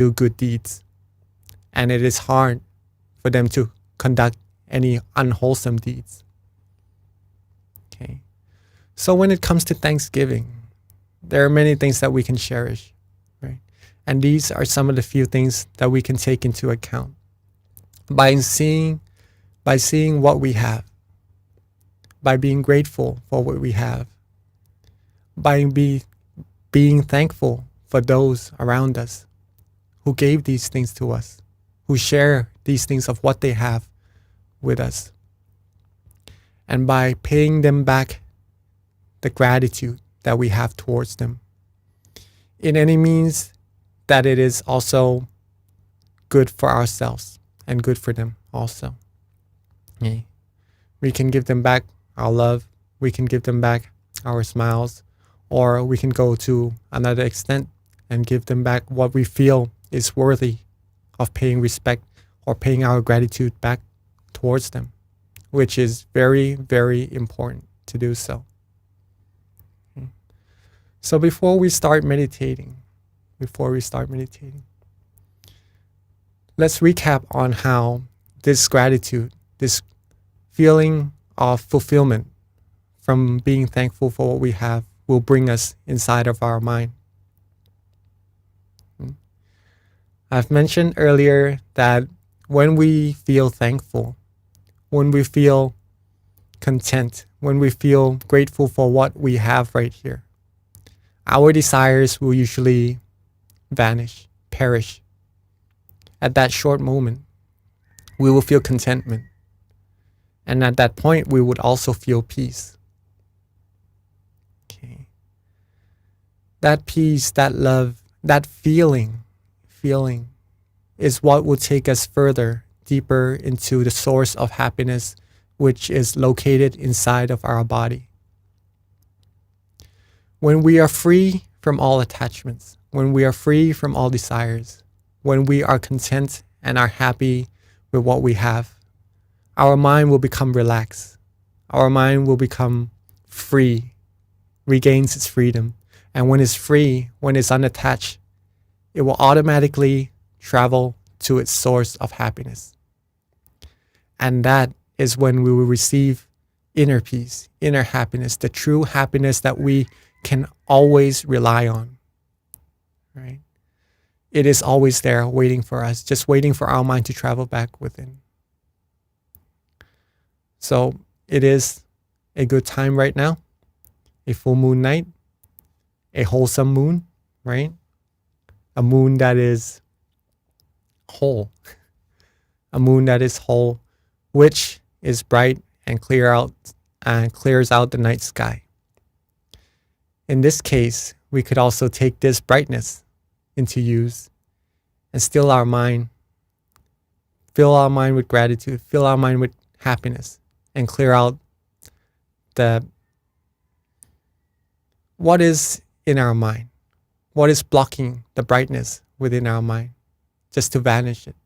do good deeds, and it is hard for them to conduct any unwholesome deeds. Okay. So when it comes to Thanksgiving, there are many things that we can cherish, right? And these are some of the few things that we can take into account. By seeing what we have, by being grateful for what we have, by being thankful for those around us who gave these things to us, who share these things of what they have with us, and by paying them back the gratitude that we have towards them in any means that it is also good for ourselves and good for them also. Okay. We can give them back our love, we can give them back our smiles, or we can go to another extent and give them back what we feel is worthy of paying respect or paying our gratitude back towards them, which is very, very important to do so. Okay. So before we start meditating, let's recap on how this gratitude, this feeling of fulfillment from being thankful for what we have, will bring us inside of our mind. I've mentioned earlier that when we feel thankful, when we feel content, when we feel grateful for what we have right here, our desires will usually vanish, perish. At that short moment, we will feel contentment. And at that point, we would also feel peace. Okay. That peace, that love, that feeling is what will take us further, deeper into the source of happiness, which is located inside of our body. When we are free from all attachments, when we are free from all desires, when we are content and are happy with what we have, our mind will become relaxed. Our mind will become free, regains its freedom. And when it's free, when it's unattached, it will automatically travel to its source of happiness. And that is when we will receive inner peace, inner happiness, the true happiness that we can always rely on. Right? It is always there waiting for us, just waiting for our mind to travel back within. So it is a good time right now, a full moon night, a wholesome moon, right? A moon that is whole, a moon that is whole, which is bright and clears out the night sky. In this case, we could also take this brightness into use and still our mind, fill our mind with gratitude, fill our mind with happiness, and clear out what is in our mind, what is blocking the brightness within our mind, just to vanish it,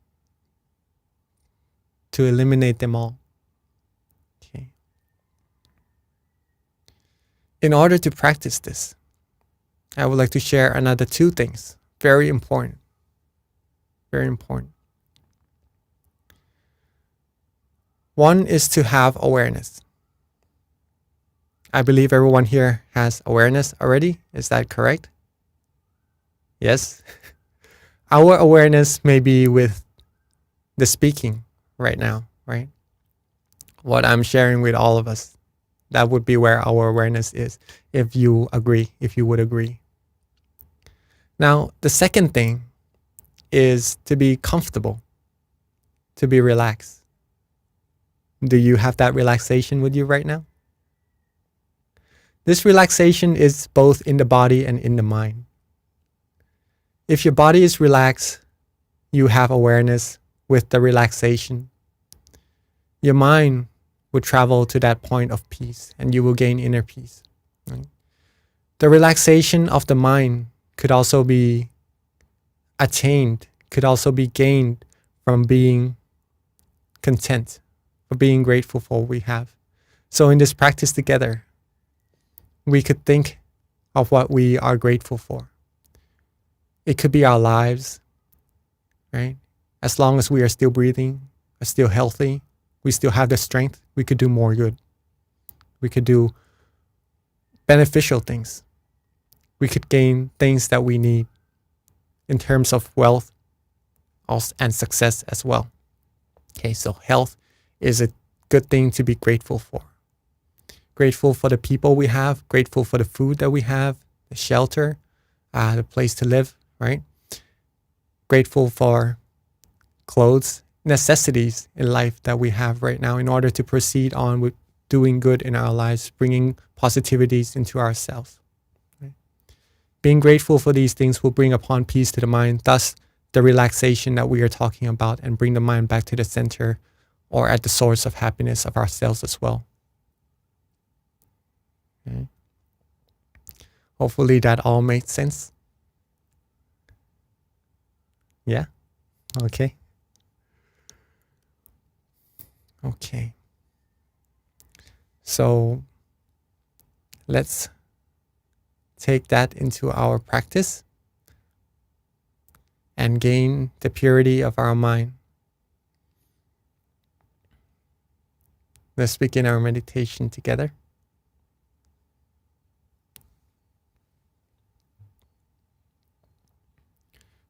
to eliminate them all. Okay. In order to practice this, I would like to share another two things, very important. Very important. One is to have awareness. I believe everyone here has awareness already. Is that correct? Yes? Our awareness may be with the speaking right now, right? What I'm sharing with all of us. That would be where our awareness is, if you agree, if you would agree. Now, the second thing is to be comfortable, to be relaxed. Do you have that relaxation with you right now? This relaxation is both in the body and in the mind. If your body is relaxed, you have awareness with the relaxation. Your mind will travel to that point of peace and you will gain inner peace. Right? The relaxation of the mind could also be attained, could also be gained from being content, for being grateful for what we have. So in this practice together, we could think of what we are grateful for. It could be our lives, right? As long as we are still breathing, are still healthy, we still have the strength, we could do more good. We could do beneficial things. We could gain things that we need in terms of wealth and success as well. Okay, so health is a good thing to be grateful for. Grateful for the people we have, grateful for the food that we have, the shelter, the place to live, right? Grateful for clothes, necessities in life that we have right now in order to proceed on with doing good in our lives, bringing positivities into ourselves. Right? Being grateful for these things will bring upon peace to the mind, thus the relaxation that we are talking about, and bring the mind back to the center or at the source of happiness of ourselves as well. Okay. Hopefully that all made sense. Yeah? Okay. Okay. So let's take that into our practice and gain the purity of our mind. Let's begin our meditation together.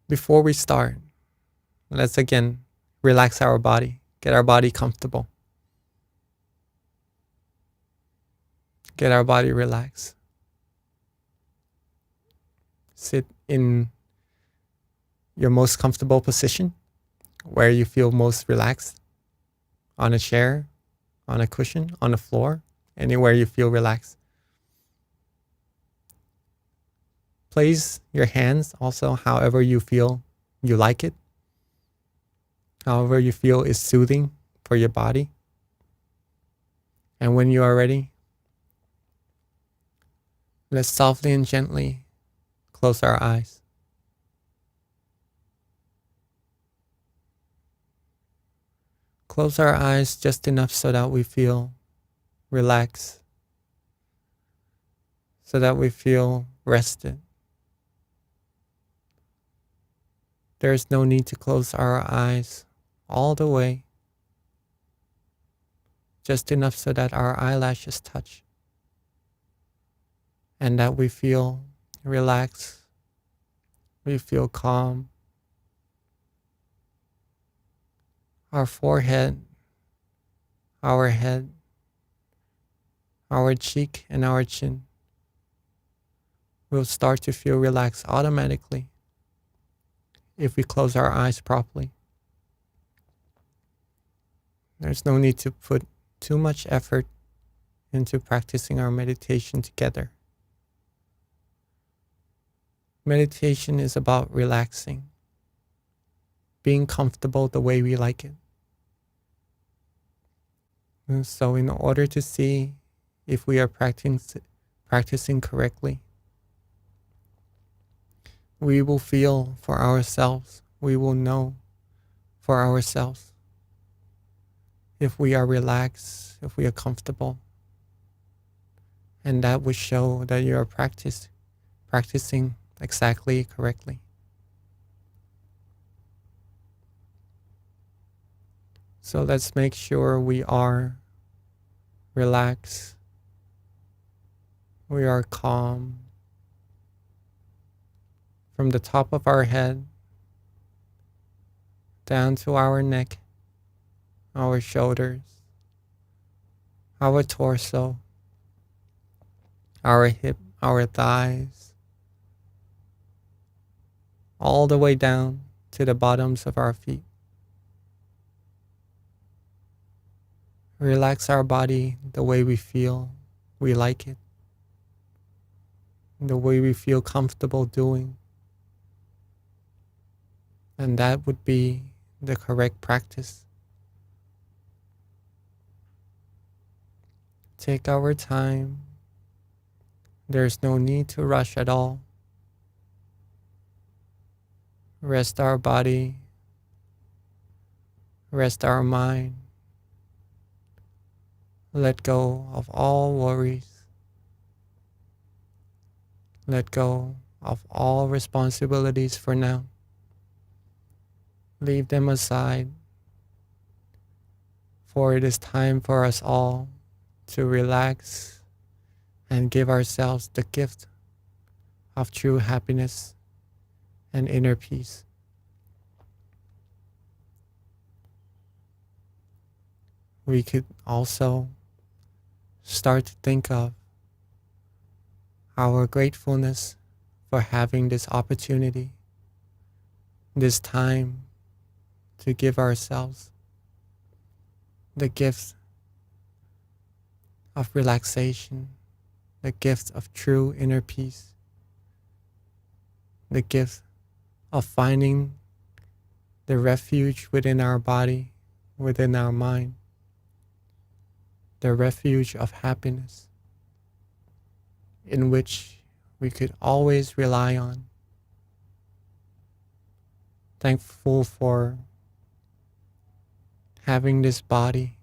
Before we start, let's again relax our body, get our body comfortable, get our body relaxed. Sit in your most comfortable position, where you feel most relaxed, on a chair, on a cushion, on the floor, anywhere you feel relaxed. Place your hands also however you feel you like it, however you feel is soothing for your body. And when you are ready, let's softly and gently close our eyes. Close our eyes just enough so that we feel relaxed, so that we feel rested. There is no need to close our eyes all the way, just enough so that our eyelashes touch and that we feel relaxed, we feel calm. Our forehead, our head, our cheek, and our chin will start to feel relaxed automatically if we close our eyes properly. There's no need to put too much effort into practicing our meditation together. Meditation is about relaxing, being comfortable the way we like it. And so in order to see if we are practicing correctly, we will feel for ourselves, we will know for ourselves if we are relaxed, if we are comfortable. And that will show that you are practicing exactly correctly. So let's make sure we are relaxed, we are calm. From the top of our head down to our neck, our shoulders, our torso, our hip, our thighs, all the way down to the bottoms of our feet. Relax our body the way we feel we like it, the way we feel comfortable doing. And that would be the correct practice. Take our time. There's no need to rush at all. Rest our body. Rest our mind. Let go of all worries. Let go of all responsibilities for now. Leave them aside, for it is time for us all to relax and give ourselves the gift of true happiness and inner peace. We could also start to think of our gratefulness for having this opportunity, this time to give ourselves the gift of relaxation, the gift of true inner peace, the gift of finding the refuge within our body, within our mind, the refuge of happiness in which we could always rely on. Thankful for having this body,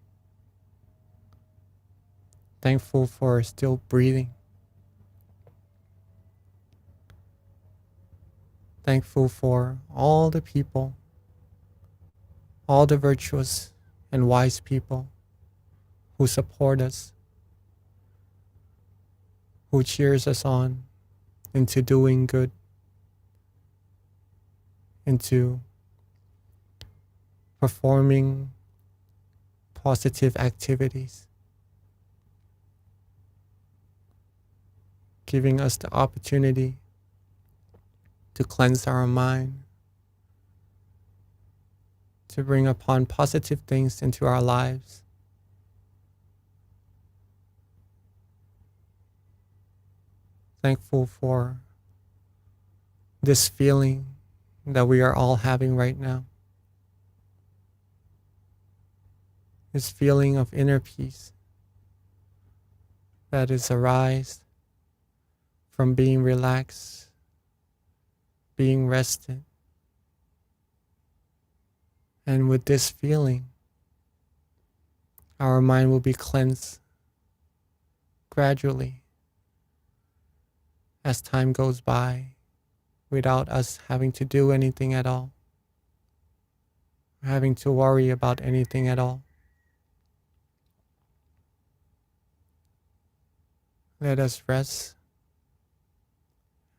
thankful for still breathing, thankful for all the people, all the virtuous and wise people who support us, who cheers us on into doing good, into performing positive activities, giving us the opportunity to cleanse our mind, to bring upon positive things into our lives. Thankful for this feeling that we are all having right now. This feeling of inner peace that is arise from being relaxed, being rested. And with this feeling, our mind will be cleansed gradually as time goes by without us having to do anything at all, having to worry about anything at all. Let us rest.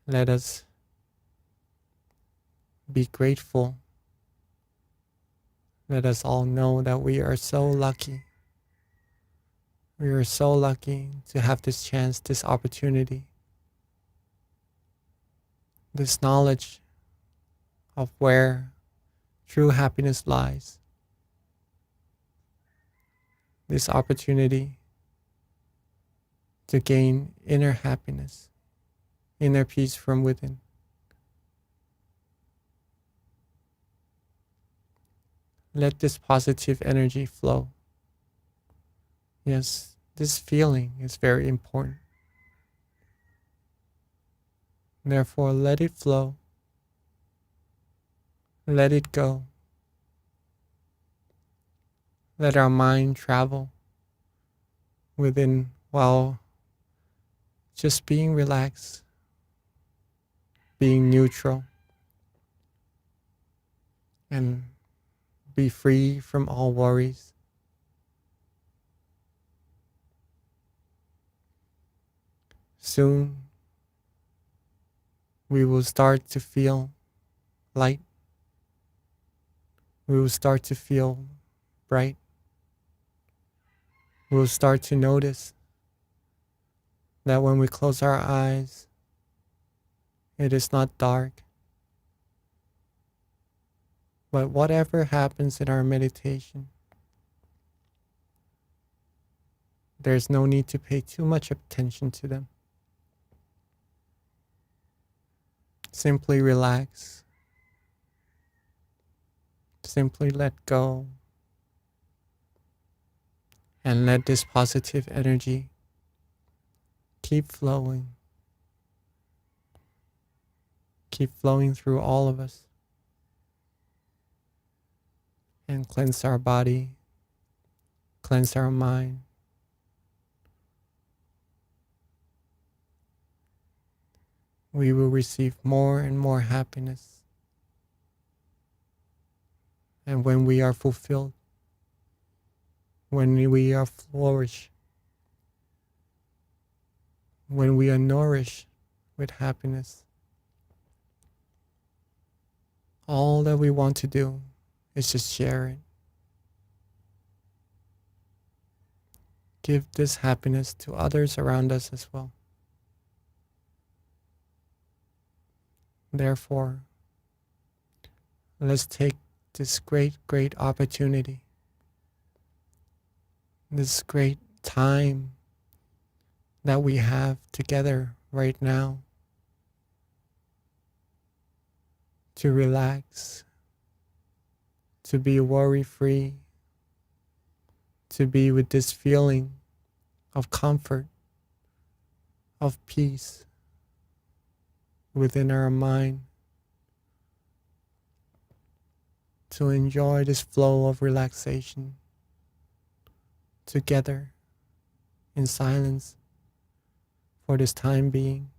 Let us be grateful. Let us all know that we are so lucky. We are so lucky to have this chance, this opportunity, this knowledge of where true happiness lies. This opportunity to gain inner happiness, inner peace from within. Let this positive energy flow. Yes, this feeling is very important. Therefore, let it flow. Let it go. Let our mind travel within while just being relaxed, being neutral, and be free from all worries. Soon, we will start to feel light. We will start to feel bright. We will start to notice that when we close our eyes, it is not dark. But whatever happens in our meditation, there's no need to pay too much attention to them. Simply relax. Simply let go. And let this positive energy keep flowing. Keep flowing through all of us. And cleanse our body. Cleanse our mind. We will receive more and more happiness. And when we are fulfilled, when we are flourished, when we are nourished with happiness, all that we want to do is just share it. Give this happiness to others around us as well. Therefore, let's take this great, great opportunity, this great time that we have together right now to relax, to be worry-free, to be with this feeling of comfort, of peace within our mind, to enjoy this flow of relaxation together in silence for this time being.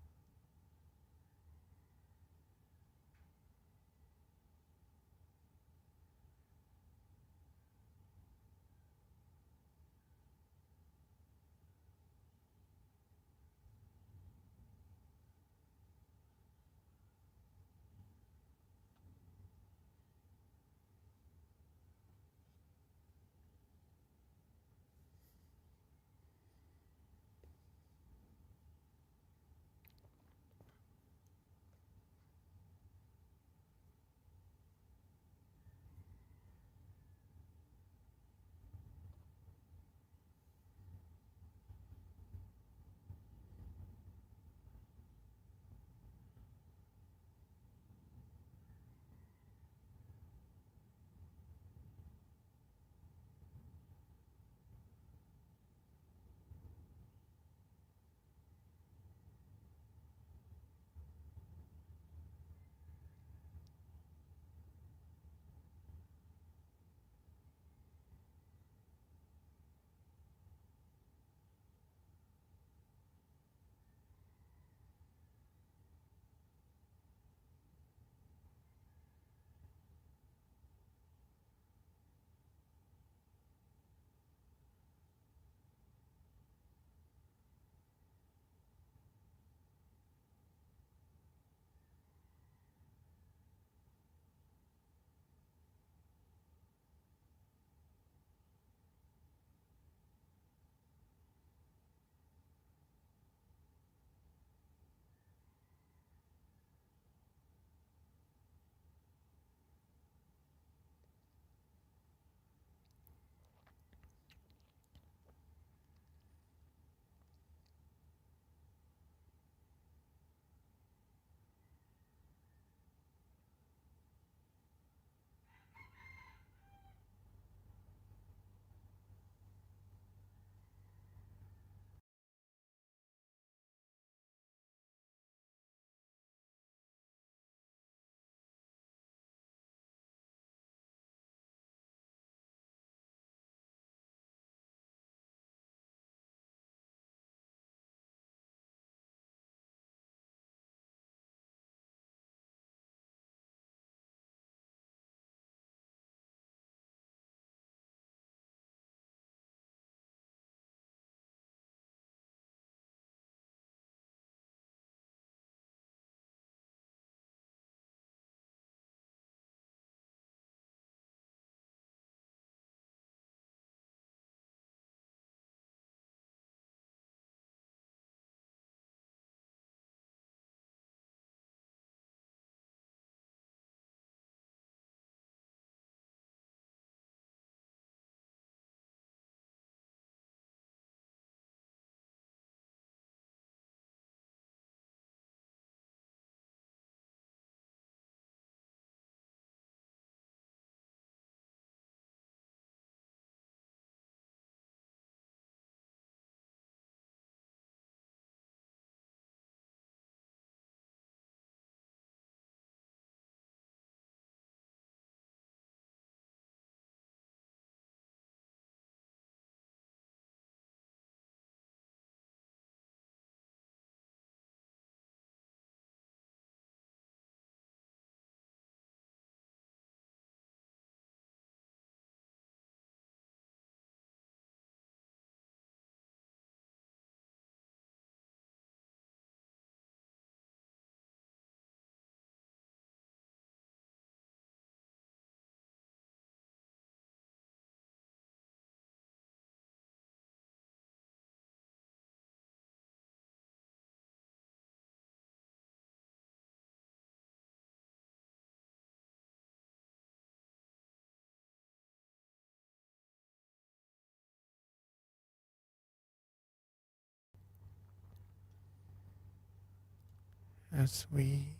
as we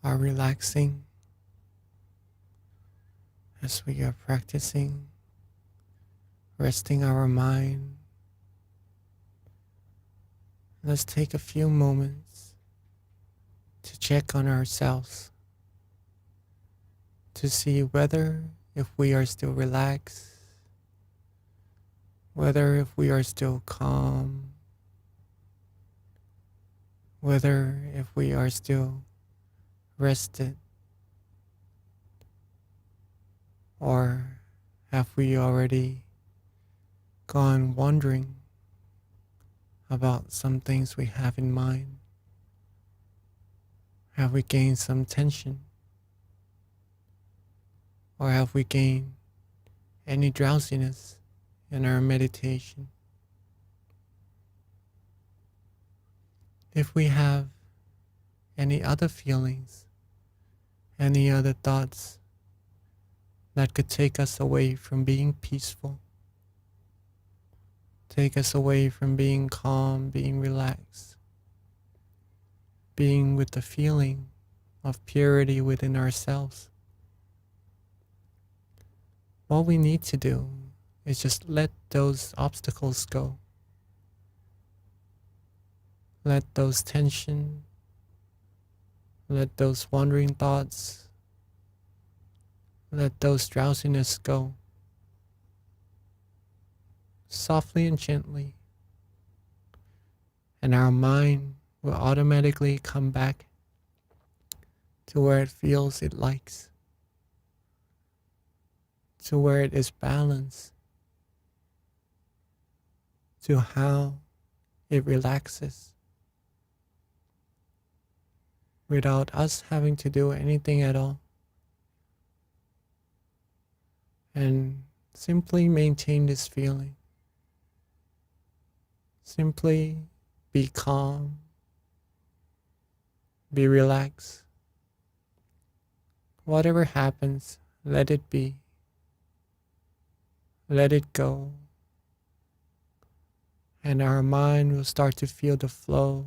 are relaxing, as we are practicing resting our mind. Let's take a few moments to check on ourselves, to see whether if we are still relaxed, whether if we are still calm, whether if we are still rested, or have we already gone wandering about some things we have in mind? Have we gained some tension? Or have we gained any drowsiness in our meditation? If we have any other feelings, any other thoughts that could take us away from being peaceful, take us away from being calm, being relaxed, being with the feeling of purity within ourselves, all we need to do is just let those obstacles go. Let those tension, let those wandering thoughts, let those drowsiness go. Softly and gently, and our mind will automatically come back to where it feels it likes, to where it is balanced, to how it relaxes, without us having to do anything at all. And simply maintain this feeling. Simply be calm, be relaxed. Whatever happens, let it be. Let it go. And our mind will start to feel the flow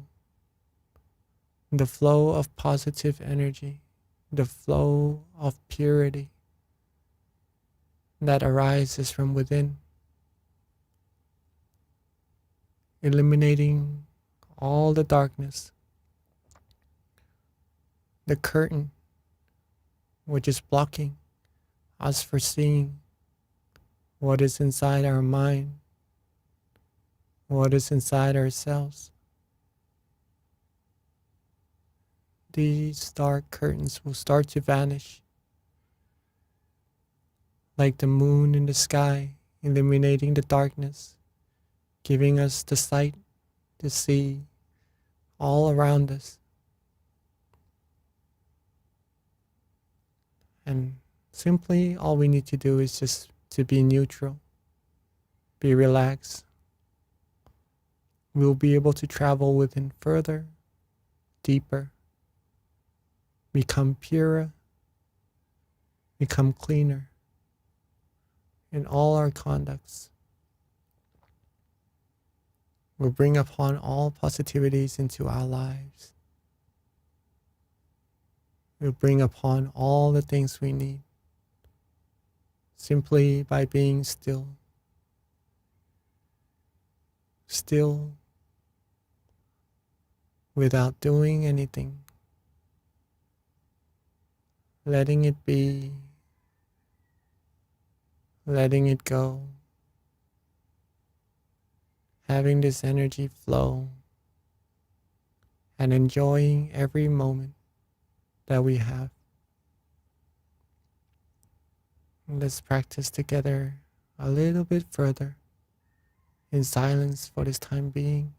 of positive energy, the flow of purity that arises from within, eliminating all the darkness, the curtain which is blocking us for seeing what is inside our mind, what is inside ourselves. These dark curtains will start to vanish, like the moon in the sky, illuminating the darkness, giving us the sight to see all around us. And simply all we need to do is just to be neutral, be relaxed. We'll be able to travel within further, deeper, become purer, become cleaner in all our conducts. We'll bring upon all positivities into our lives. We'll bring upon all the things we need simply by being still. Still without doing anything. Letting it be, letting it go, having this energy flow, and enjoying every moment that we have. Let's practice together a little bit further in silence for this time being.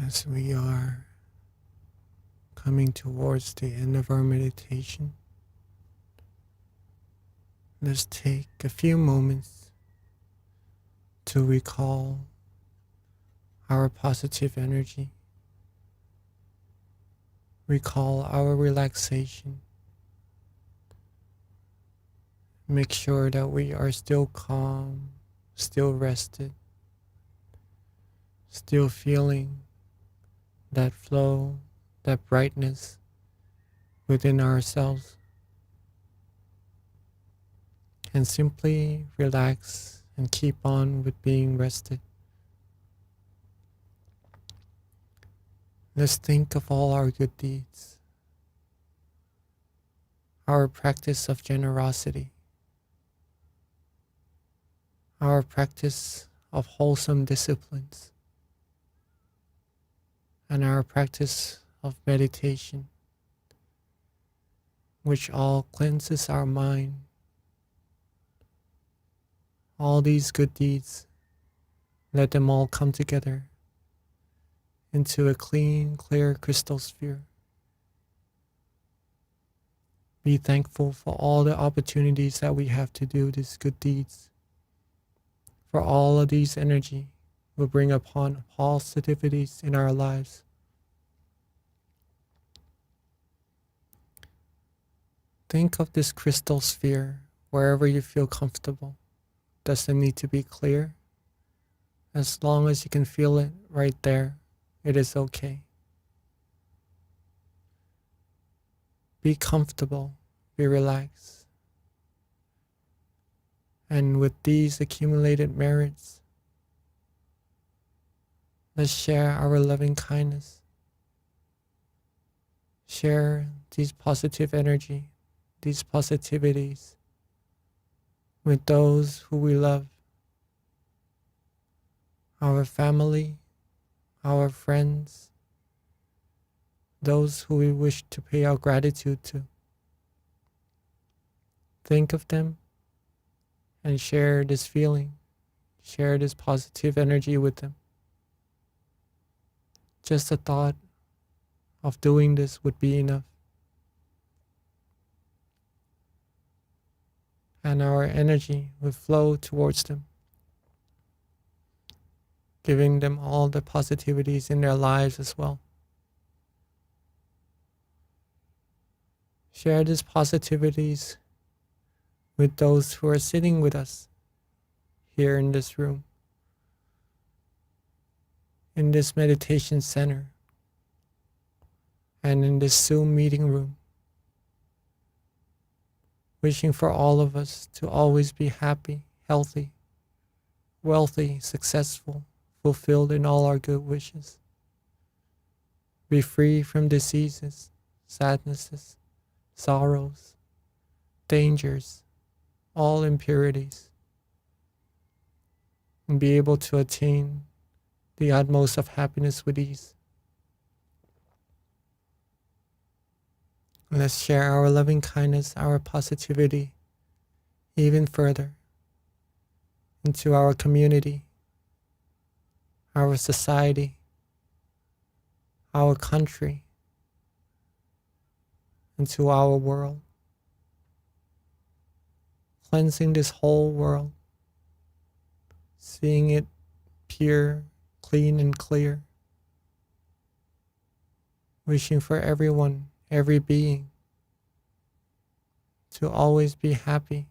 As we are coming towards the end of our meditation, let's take a few moments to recall our positive energy, recall our relaxation, make sure that we are still calm, still rested, still feeling that flow, that brightness within ourselves, and simply relax and keep on with being rested. Let's think of all our good deeds, our practice of generosity, our practice of wholesome disciplines, and our practice of meditation, which all cleanses our mind. All these good deeds, let them all come together into a clean, clear crystal sphere. Be thankful for all the opportunities that we have to do these good deeds. For all of these energy will bring upon positivities in our lives. Think of this crystal sphere wherever you feel comfortable. Doesn't need to be clear. As long as you can feel it right there, it is okay. Be comfortable, be relaxed. And with these accumulated merits, let's share our loving kindness. Share these positive energy, these positivities with those who we love, our family, our friends, those who we wish to pay our gratitude to. Think of them and share this feeling, share this positive energy with them. Just the thought of doing this would be enough. And our energy will flow towards them, giving them all the positivities in their lives as well. Share these positivities with those who are sitting with us here in this room, in this meditation center, and in this Zoom meeting room. Wishing for all of us to always be happy, healthy, wealthy, successful, fulfilled in all our good wishes. Be free from diseases, sadnesses, sorrows, dangers, all impurities, and be able to attain the utmost of happiness with ease. Let's share our loving kindness, our positivity, even further into our community, our society, our country, into our world, cleansing this whole world, seeing it pure, clean, and clear, wishing for everyone, every being, to always be happy,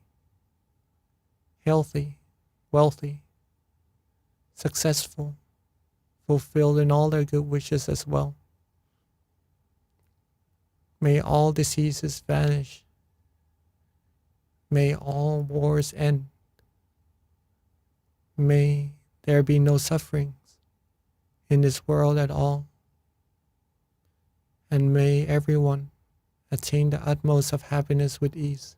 healthy, wealthy, successful, fulfilled in all their good wishes as well. May all diseases vanish. May all wars end. May there be no sufferings in this world at all. And may everyone attain the utmost of happiness with ease.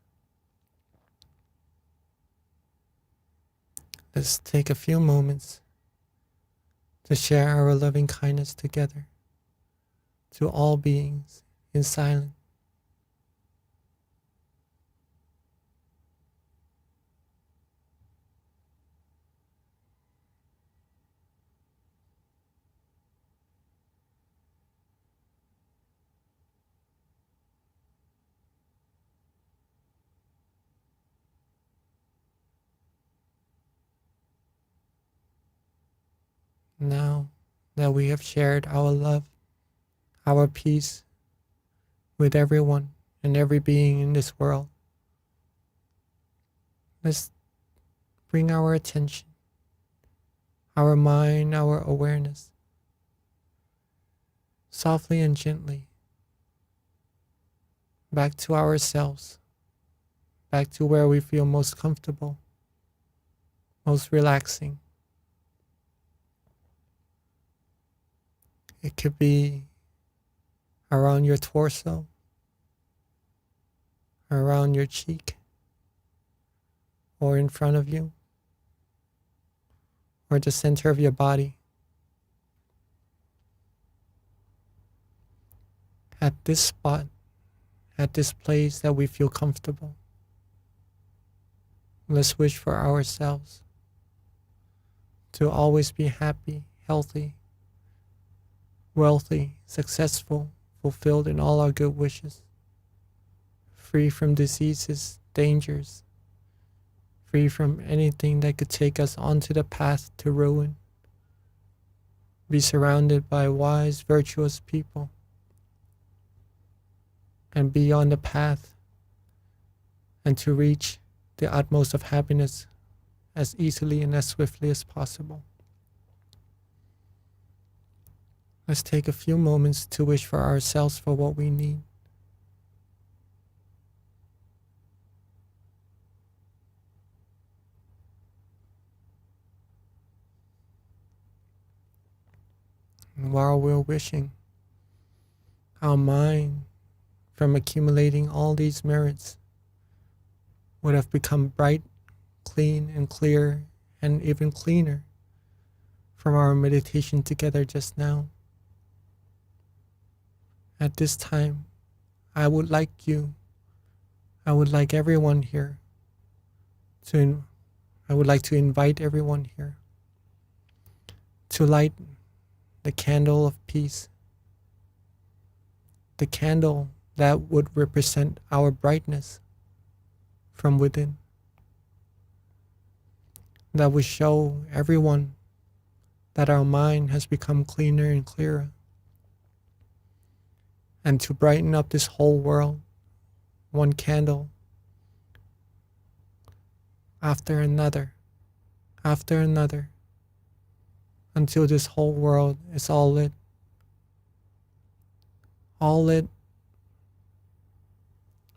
Let's take a few moments to share our loving kindness together to all beings in silence. Now that we have shared our love, our peace with everyone and every being in this world, let's bring our attention, our mind, our awareness, softly and gently, back to ourselves, back to where we feel most comfortable, most relaxing. It could be around your torso, around your cheek, or in front of you, or the center of your body. At this spot, at this place that we feel comfortable, let's wish for ourselves to always be happy, healthy, wealthy, successful, fulfilled in all our good wishes, free from diseases, dangers, free from anything that could take us onto the path to ruin. Be surrounded by wise, virtuous people, and be on the path, and to reach the utmost of happiness as easily and as swiftly as possible. Let's take a few moments to wish for ourselves for what we need. And while we're wishing, our mind, from accumulating all these merits, would have become bright, clean, and clear, and even cleaner from our meditation together just now. At this time, I would like everyone here I would like to invite everyone here to light the candle of peace, the candle that would represent our brightness from within, that would show everyone that our mind has become cleaner and clearer, and to brighten up this whole world, one candle after another, until this whole world is all lit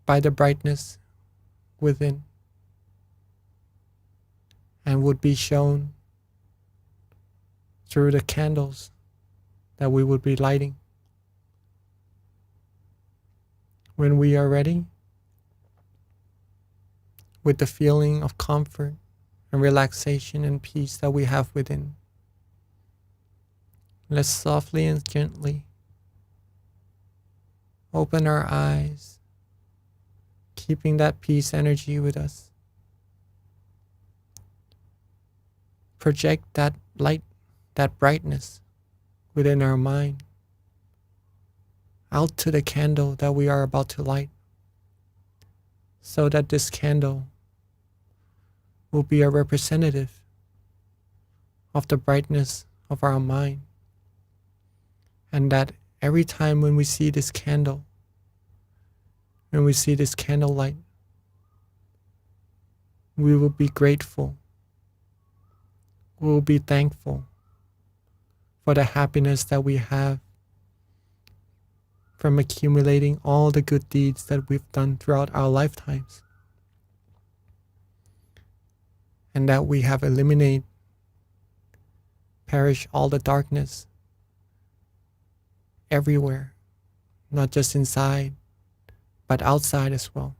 by the brightness within, and would be shown through the candles that we would be lighting. When we are ready, with the feeling of comfort and relaxation and peace that we have within, let's softly and gently open our eyes, keeping that peace energy with us. Project that light, that brightness within our mind out to the candle that we are about to light, so that this candle will be a representative of the brightness of our mind, and that every time when we see this candle, when we see this candlelight, we will be grateful, we will be thankful for the happiness that we have from accumulating all the good deeds that we've done throughout our lifetimes, and that we have eliminated, perished all the darkness everywhere, not just inside, but outside as well.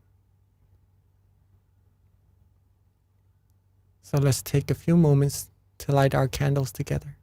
So let's take a few moments to light our candles together.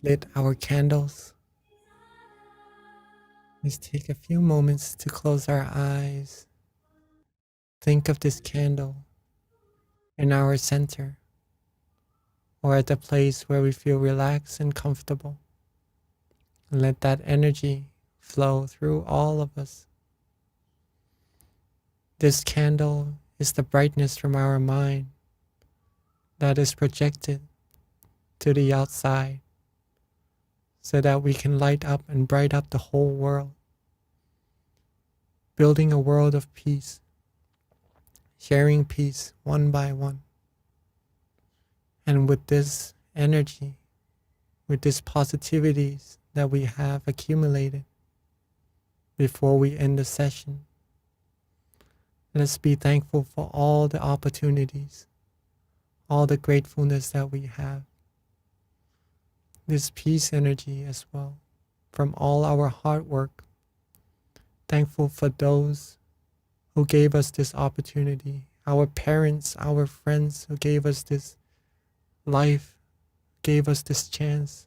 Lit our candles. Let's take a few moments to close our eyes. Think of this candle in our center, or at the place where we feel relaxed and comfortable. And let that energy flow through all of us. This candle is the brightness from our mind that is projected to the outside so that we can light up and bright up the whole world, building a world of peace, sharing peace one by one. And with this energy, with this positivities that we have accumulated before we end the session, let's be thankful for all the opportunities, all the gratefulness that we have. This peace energy as well from all our hard work. Thankful for those who gave us this opportunity, our parents, our friends who gave us this life, gave us this chance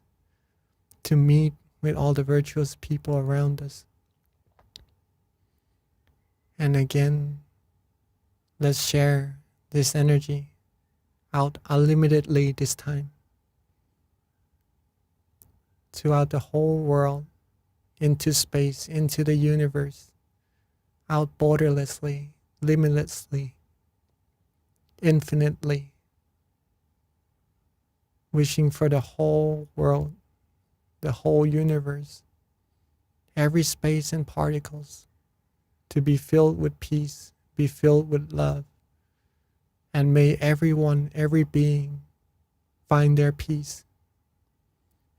to meet with all the virtuous people around us. And again, let's share this energy out unlimitedly this time throughout the whole world, into space, into the universe, out borderlessly, limitlessly, infinitely, wishing for the whole world, the whole universe, every space and particles to be filled with peace, be filled with love, and may everyone, every being find their peace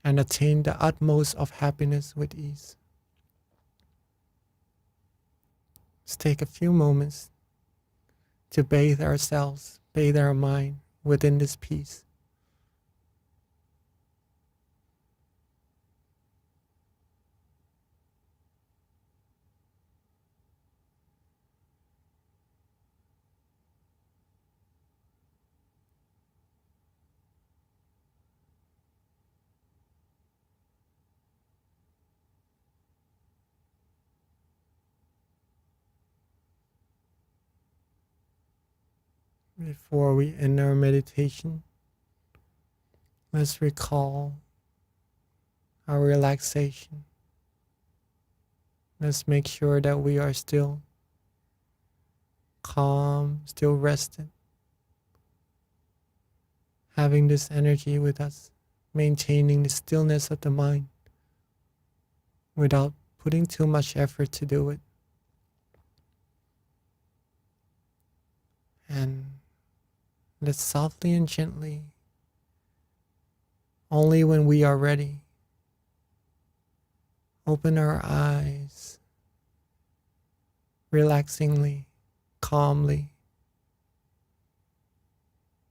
and attain the utmost of happiness with ease. Let's take a few moments to bathe ourselves, bathe our mind within this peace. Before we end our meditation, let's recall our relaxation. Let's make sure that we are still calm, still rested, having this energy with us, maintaining the stillness of the mind without putting too much effort to do it. And let's softly and gently, only when we are ready, open our eyes, relaxingly, calmly,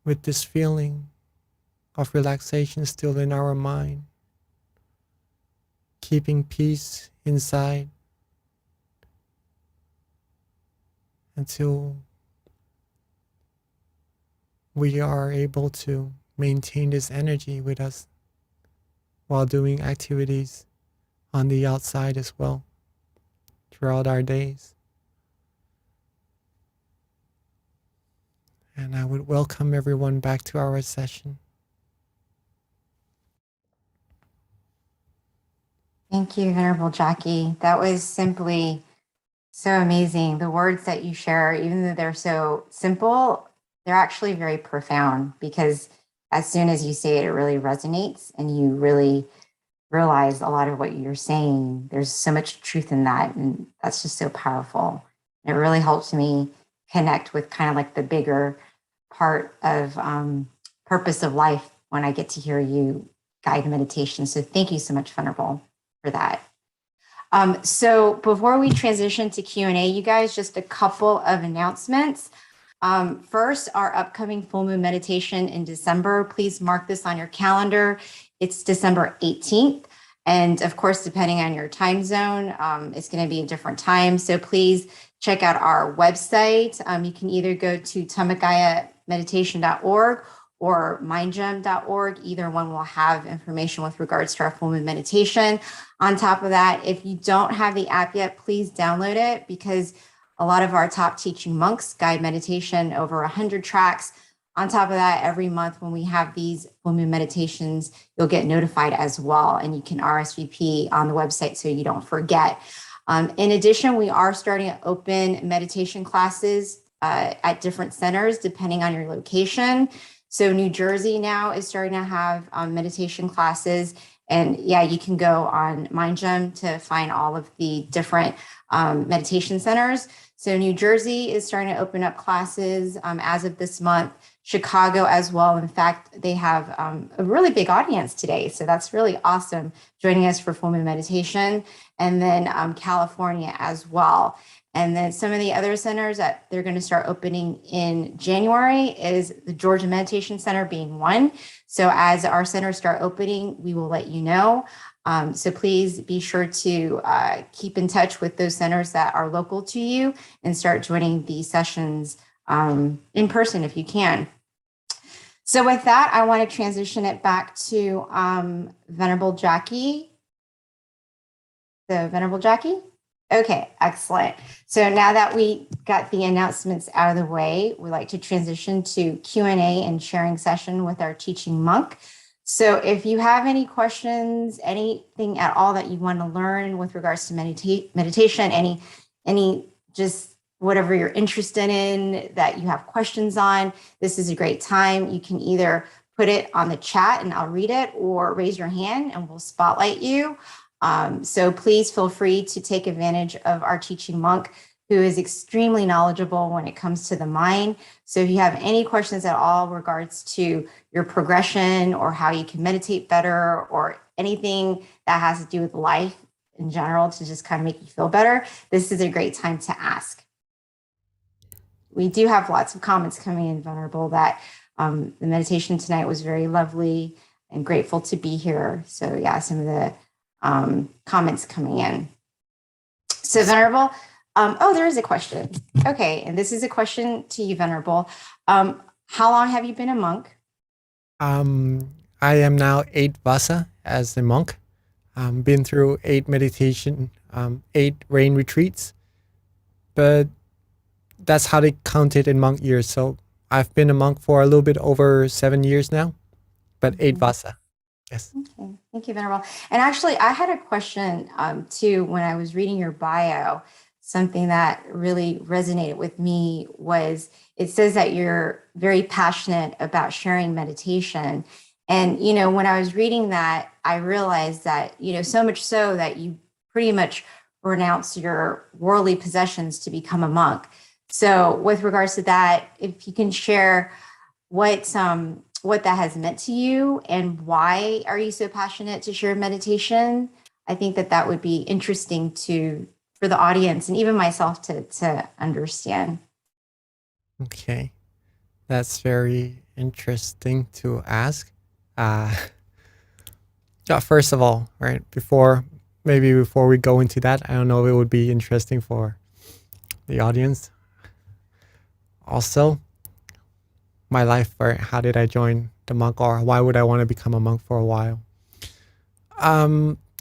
with this feeling of relaxation still in our mind, keeping peace inside until we are able to maintain this energy with us while doing activities on the outside as well throughout our days. And I would welcome everyone back to our session. Thank you, Venerable Jackie. That was simply so amazing. The words that you share, even though they're so simple, they're actually very profound, because as soon as you say it, it really resonates and you really realize a lot of what you're saying. There's so much truth in that. And that's just so powerful. It really helps me connect with kind of like the bigger part of purpose of life when I get to hear you guide meditation. So thank you so much, Venerable, for that. So before we transition to Q&A, you guys, just a couple of announcements. First, our upcoming full moon meditation in December. Please mark this on your calendar. It's December 18th. And of course, depending on your time zone, it's going to be a different time. So please check out our website. You can either go to tamagayameditation.org, or mindgem.org. Either one will have information with regards to our full moon meditation. On top of that, if you don't have the app yet, please download it, because a lot of our top teaching monks guide meditation, over 100 tracks. On top of that, every month when we have these full moon meditations, you'll get notified as well, and you can RSVP on the website so you don't forget. In addition, we are starting to open meditation classes at different centers depending on your location. So New Jersey now is starting to have meditation classes. And yeah, you can go on MindGem to find all of the different meditation centers. So New Jersey is starting to open up classes as of this month. Chicago as well. In fact, they have a really big audience today. So that's really awesome, joining us for full moon meditation. And then California as well. And then some of the other centers that they're going to start opening in January is the Georgia Meditation Center being one. So as our centers start opening, we will let you know. So please be sure to keep in touch with those centers that are local to you and start joining the sessions in person if you can. So with that, I want to transition it back to Venerable Jackie. So Venerable Jackie? Okay, excellent. So now that we got the announcements out of the way, we'd like to transition to Q&A and sharing session with our teaching monk. So if you have any questions, anything at all that you want to learn with regards to meditation, any just whatever you're interested in that you have questions on, this is a great time. You can either put it on the chat and I'll read it, or raise your hand and we'll spotlight you. So please feel free to take advantage of our teaching monk, who is extremely knowledgeable when it comes to the mind. So if you have any questions at all regards to your progression or how you can meditate better, or anything that has to do with life in general to just kind of make you feel better, this is a great time to ask. We do have lots of comments coming in, Venerable, that the meditation tonight was very lovely and grateful to be here. So yeah, some of the comments coming in. So Venerable, there is a question. Okay, and this is a question to you, Venerable. How long have you been a monk? I am now 8 Vasa as a monk. Been through 8 meditation, 8 rain retreats, but that's how they count it in monk years. So I've been a monk for a little bit over 7 years now, but 8 Vasa. Yes. Okay, thank you, Venerable. And actually, I had a question too when I was reading your bio. Something that really resonated with me was, it says that you're very passionate about sharing meditation. And, when I was reading that, I realized that, so much so that you pretty much renounce your worldly possessions to become a monk. So with regards to that, if you can share what that has meant to you and why are you so passionate to share meditation, I think that would be interesting for the audience and even myself to understand. Okay, that's very interesting to ask. First of all, right, before we go into that, I don't know if it would be interesting for the audience. Also, my life, right? How did I join the monk, or why would I want to become a monk for a while?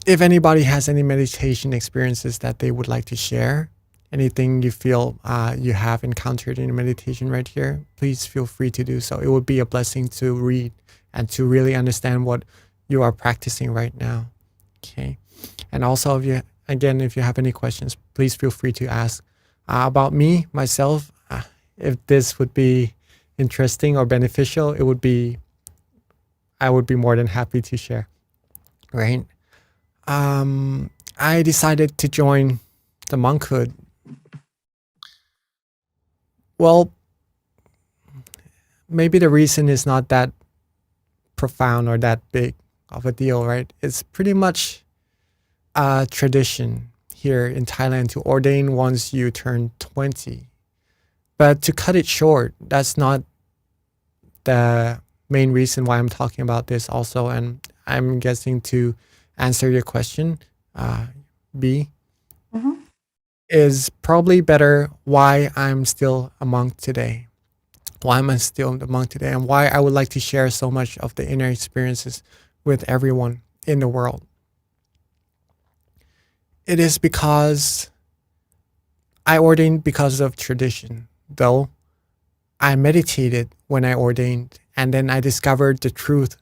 If anybody has any meditation experiences that they would like to share, anything you feel you have encountered in meditation right here, please feel free to do so. It would be a blessing to read and to really understand what you are practicing right now. Okay. And also, if you have any questions, please feel free to ask. About me, myself, if this would be interesting or beneficial, I would be more than happy to share. Right? I decided to join the monkhood. Well, maybe the reason is not that profound or that big of a deal, right? It's pretty much a tradition here in Thailand to ordain once you turn 20. But to cut it short, that's not the main reason why I'm talking about this also. And I'm guessing to answer your question, B, is probably better why I'm still a monk today. why am I still the monk today, and why I would like to share so much of the inner experiences with everyone in the world. It is because I ordained because of tradition, though I meditated when I ordained, and then I discovered the truth,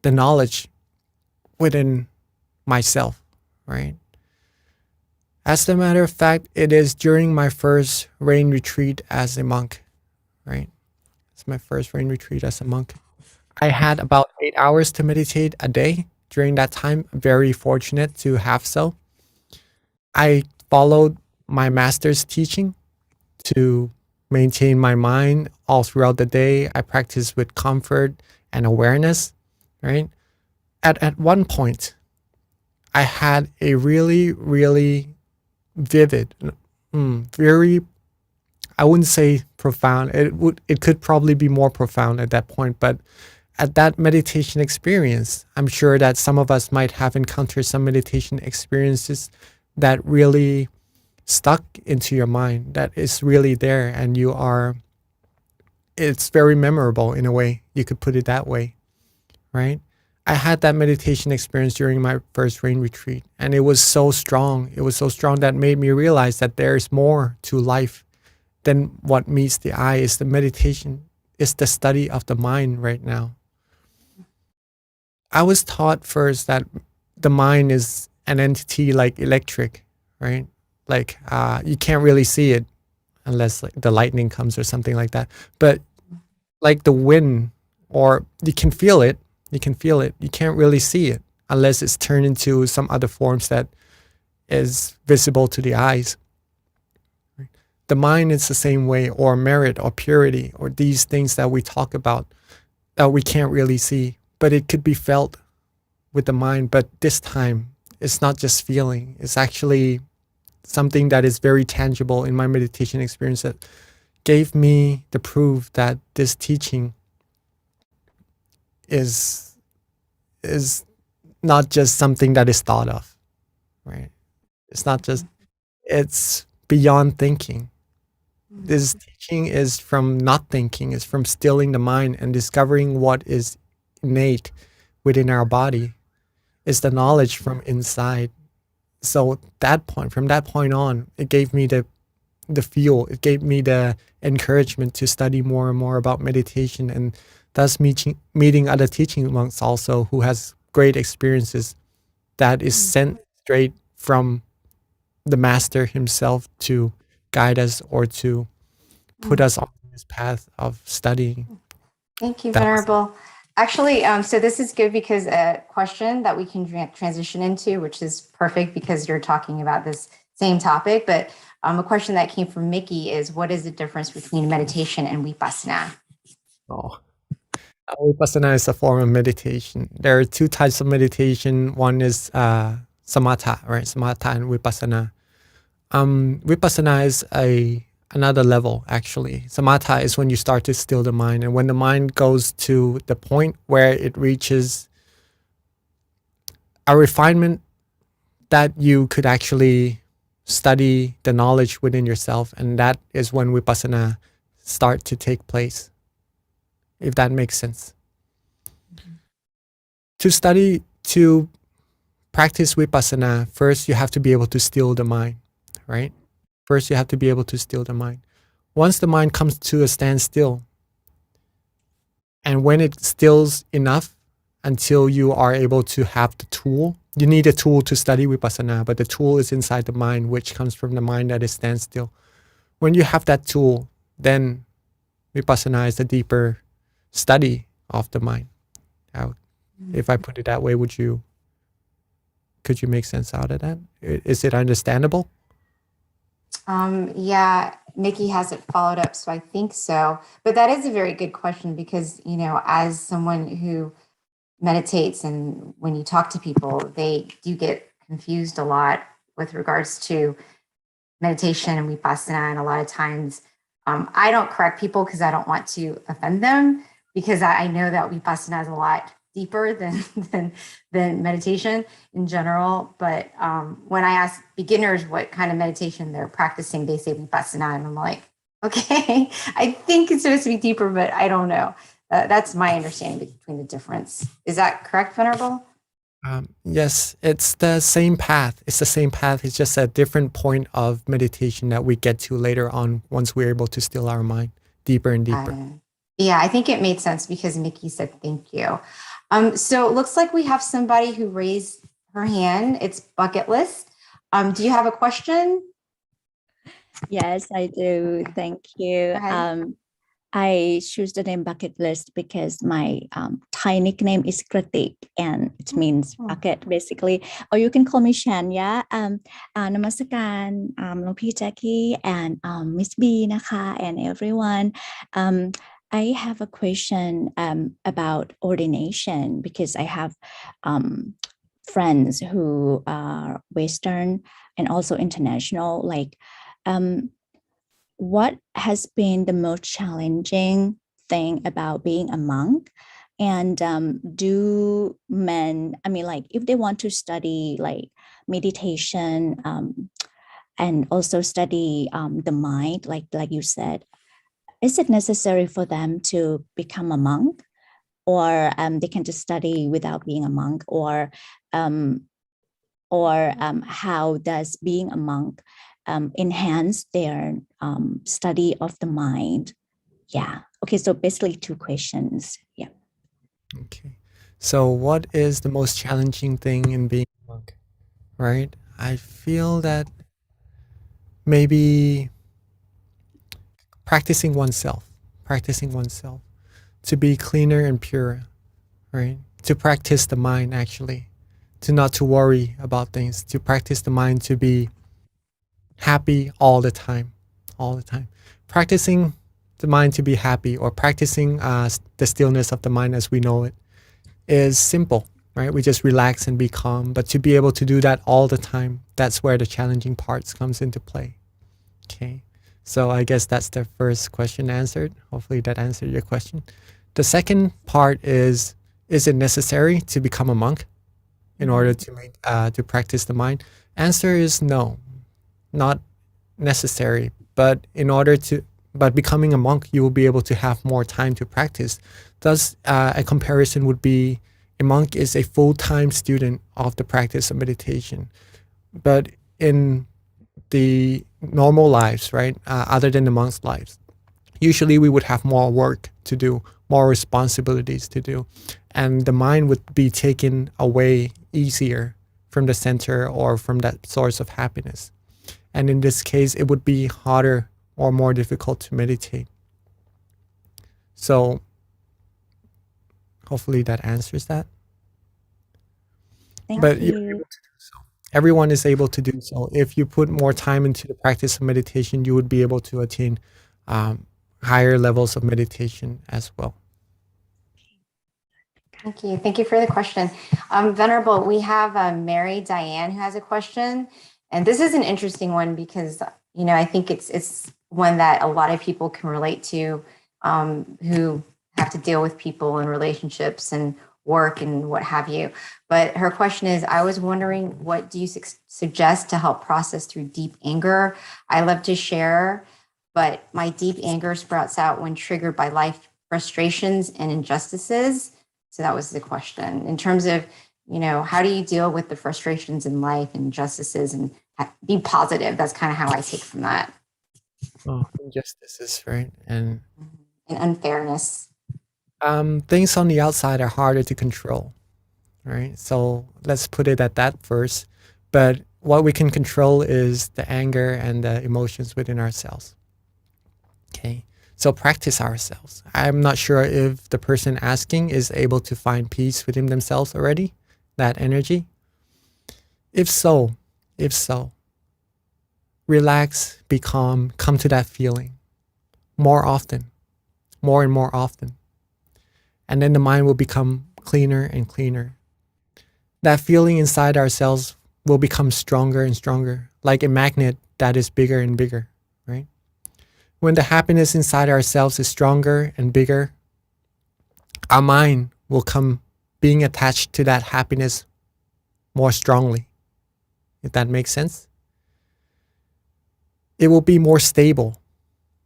the knowledge within myself, right? As a matter of fact, it is during my first rain retreat as a monk, right? It's my first rain retreat as a monk. I had about 8 hours to meditate a day during that time. Very fortunate to have so. I followed my master's teaching to maintain my mind all throughout the day. I practiced with comfort and awareness, right? At one point, I had a really, really vivid, very, I wouldn't say profound. It could probably be more profound at that point, but at that meditation experience, I'm sure that some of us might have encountered some meditation experiences that really stuck into your mind, that is really there, and it's very memorable in a way. You could put it that way, right? I had that meditation experience during my first rain retreat, and it was so strong. It was so strong that made me realize that there's more to life than what meets the eye. Is the meditation, is the study of the mind right now. I was taught first that the mind is an entity like electric, right? Like you can't really see it unless like the lightning comes or something like that. But like the wind, or you can feel it. You can feel it. You can't really see it unless it's turned into some other forms that is visible to the eyes. The mind is the same way, or merit, or purity, or these things that we talk about that we can't really see, but it could be felt with the mind. But this time, it's not just feeling. It's actually something that is very tangible in my meditation experience that gave me the proof that this teaching is not just something that is thought of, right? It's not just, it's beyond thinking. This teaching is from not thinking, it's from stilling the mind and discovering what is innate within our body. It's the knowledge from inside. So from that point on, it gave me the fuel. It gave me the encouragement to study more and more about meditation, and thus meeting other teaching monks also who has great experiences that is sent straight from the master himself to guide us or to put us on this path of studying. Thank you, That was Venerable. Actually, so this is good because a question that we can transition into, which is perfect because you're talking about this same topic, but a question that came from Mickey is, what is the difference between meditation and vipassana? oh. Vipassana is a form of meditation. There are two types of meditation. One is samatha, right? Samatha and vipassana. Vipassana is another level, actually. Samatha is when you start to still the mind, and when the mind goes to the point where it reaches a refinement that you could actually study the knowledge within yourself, and that is when vipassana start to take place, if that makes sense. To practice vipassana, first you have to be able to still the mind, right? First you have to be able to still the mind. Once the mind comes to a standstill, and when it stills enough until you are able to have the tool, you need a tool to study vipassana, but the tool is inside the mind, which comes from the mind that is standstill. When you have that tool, then vipassana is the deeper study of the mind. If I put it that way, could you make sense out of that? Is it understandable? Yeah, Nikki hasn't followed up, so I think so. But that is a very good question because, as someone who meditates and when you talk to people, they do get confused a lot with regards to meditation and vipassana. And a lot of times I don't correct people because I don't want to offend them, because I know that vipassana is a lot deeper than meditation in general. But when I ask beginners what kind of meditation they're practicing, they say vipassana, and I'm like, Okay. I think it's supposed to be deeper, but I don't know. That's my understanding between the difference. Is that correct, Venerable? Yes, it's the same path. It's the same path. It's just a different point of meditation that we get to later on once we're able to still our mind deeper and deeper. Yeah, I think it made sense because Nikki said thank you. So it looks like we have somebody who raised her hand. It's bucket list. Do you have a question? Yes, I do. Thank you. Go ahead. I choose the name Bucket List because my Thai nickname is Kratik and it means bucket basically. Or you can call me Shanya. Namaskaran, หลวงพี่ Jackie and Miss B นะคะ and everyone. I have a question about ordination because I have friends who are Western and also international. Like, what has been the most challenging thing about being a monk? And do men, I mean, like if they want to study like meditation and also study the mind, like you said, is it necessary for them to become a monk, or they can just study without being a monk, um, how does being a monk enhance their study of the mind? Yeah. Okay. So basically 2 questions. Yeah. Okay. So, what is the most challenging thing in being a monk? Right? I feel that maybe practicing oneself to be cleaner and purer, right? To practice the mind actually, to not to worry about things, to practice the mind to be happy all the time, all the time. Practicing the mind to be happy or practicing the stillness of the mind as we know it is simple, right? We just relax and be calm. But to be able to do that all the time, that's where the challenging parts comes into play. Okay. So I guess that's the first question answered. Hopefully that answered your question. The second part is it necessary to become a monk in order to practice the mind? Answer is no, not necessary. But but becoming a monk, you will be able to have more time to practice. Thus, a comparison would be a monk is a full-time student of the practice of meditation. But in the normal lives, right, other than the monk's lives, usually we would have more work to do, more responsibilities to do, and the mind would be taken away easier from the center or from that source of happiness. And in this case, it would be harder or more difficult to meditate. So hopefully that answers that. Thank But you. you're able to do so. Everyone is able to do so. If you put more time into the practice of meditation, you would be able to attain higher levels of meditation as well. Thank you. Thank you for the question. Venerable, we have Mary Diane who has a question. And this is an interesting one because, I think it's one that a lot of people can relate to who have to deal with people and relationships and work and what have you. But her question is, I was wondering, what do you suggest to help process through deep anger? I love to share, but my deep anger sprouts out when triggered by life frustrations and injustices. So that was the question. In terms of, how do you deal with the frustrations in life and injustices and be positive? That's kind of how I take from that. Oh, injustices, right? And unfairness. Things on the outside are harder to control, right? So let's put it at that first. But what we can control is the anger and the emotions within ourselves. Okay. So practice ourselves. I'm not sure if the person asking is able to find peace within themselves already, that energy. If so, relax, be calm, come to that feeling more often, more and more often. And then the mind will become cleaner and cleaner. That feeling inside ourselves will become stronger and stronger, like a magnet that is bigger and bigger, right? When the happiness inside ourselves is stronger and bigger, our mind will come being attached to that happiness more strongly, if that makes sense. It will be more stable,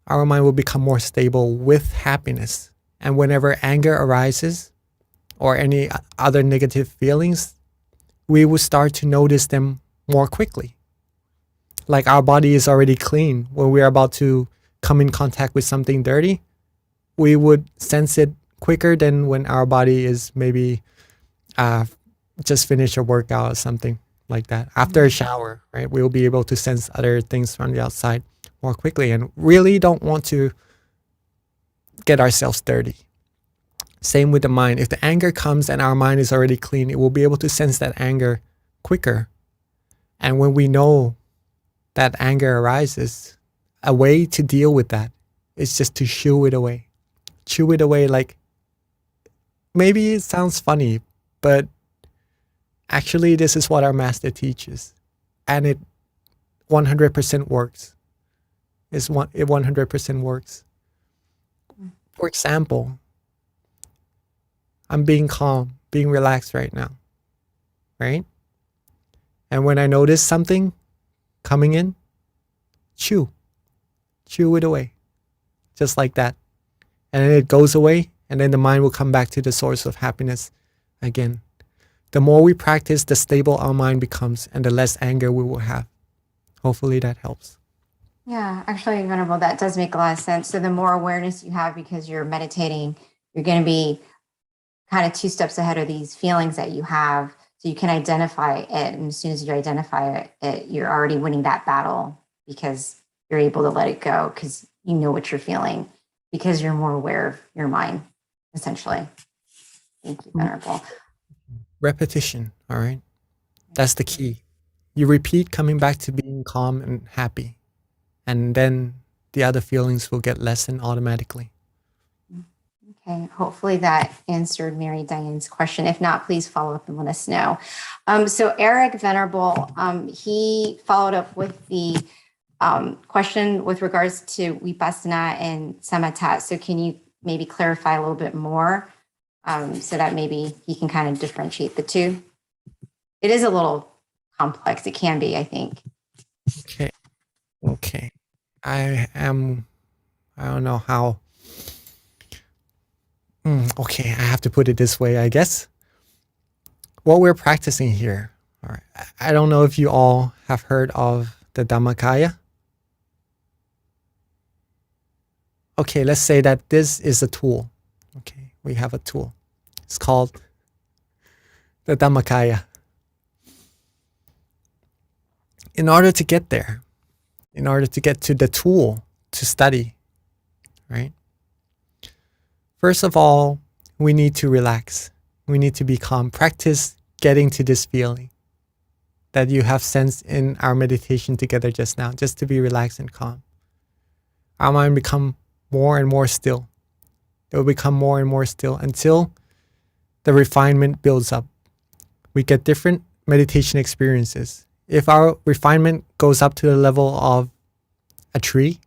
our mind will become more stable with happiness. And whenever anger arises or any other negative feelings, we will start to notice them more quickly. Like our body is already clean. When we're about to come in contact with something dirty, we would sense it quicker than when our body is maybe just finished a workout or something like that. After a shower, right? We'll be able to sense other things from the outside more quickly and really don't want to get ourselves dirty. Same with the mind. If the anger comes and our mind is already clean, it will be able to sense that anger quicker. And when we know that anger arises, a way to deal with that is just to shoo it away. Chew it away. Like, maybe it sounds funny, but actually this is what our master teaches. And it 100% works. It 100% works. For example, I'm being calm, being relaxed right now, right? And when I notice something coming in, chew it away, just like that. And then it goes away, and then the mind will come back to the source of happiness again. The more we practice, the stable our mind becomes, and the less anger we will have. Hopefully that helps. Yeah, actually, Venerable, that does make a lot of sense. So the more awareness you have because you're meditating, you're going to be kind of 2 steps ahead of these feelings that you have. So you can identify it. And as soon as you identify it, you're already winning that battle because you're able to let it go because you know what you're feeling because you're more aware of your mind, essentially. Thank you, Venerable. Repetition, all right? That's the key. You repeat coming back to being calm and happy. And then the other feelings will get lessened automatically. Okay, hopefully that answered Mary Diane's question. If not, please follow up and let us know. So Eric Venerable, he followed up with the question with regards to Vipassana and Samatha. So can you maybe clarify a little bit more so that maybe he can kind of differentiate the two? It is a little complex. It can be, I think. Okay. I don't know how. Okay, I have to put it this way, I guess. What we're practicing here, all right, I don't know if you all have heard of the Dhammakaya. Okay, let's say that this is a tool. Okay, we have a tool. It's called the Dhammakaya. In order to get there, in order to get to the tool to study, right? First of all, we need to relax. We need to be calm. Practice getting to this feeling that you have sensed in our meditation together just now, just to be relaxed and calm. Our mind become more and more still. It will become more and more still until the refinement builds up. We get different meditation experiences. If our refinement goes up to the level of a tree,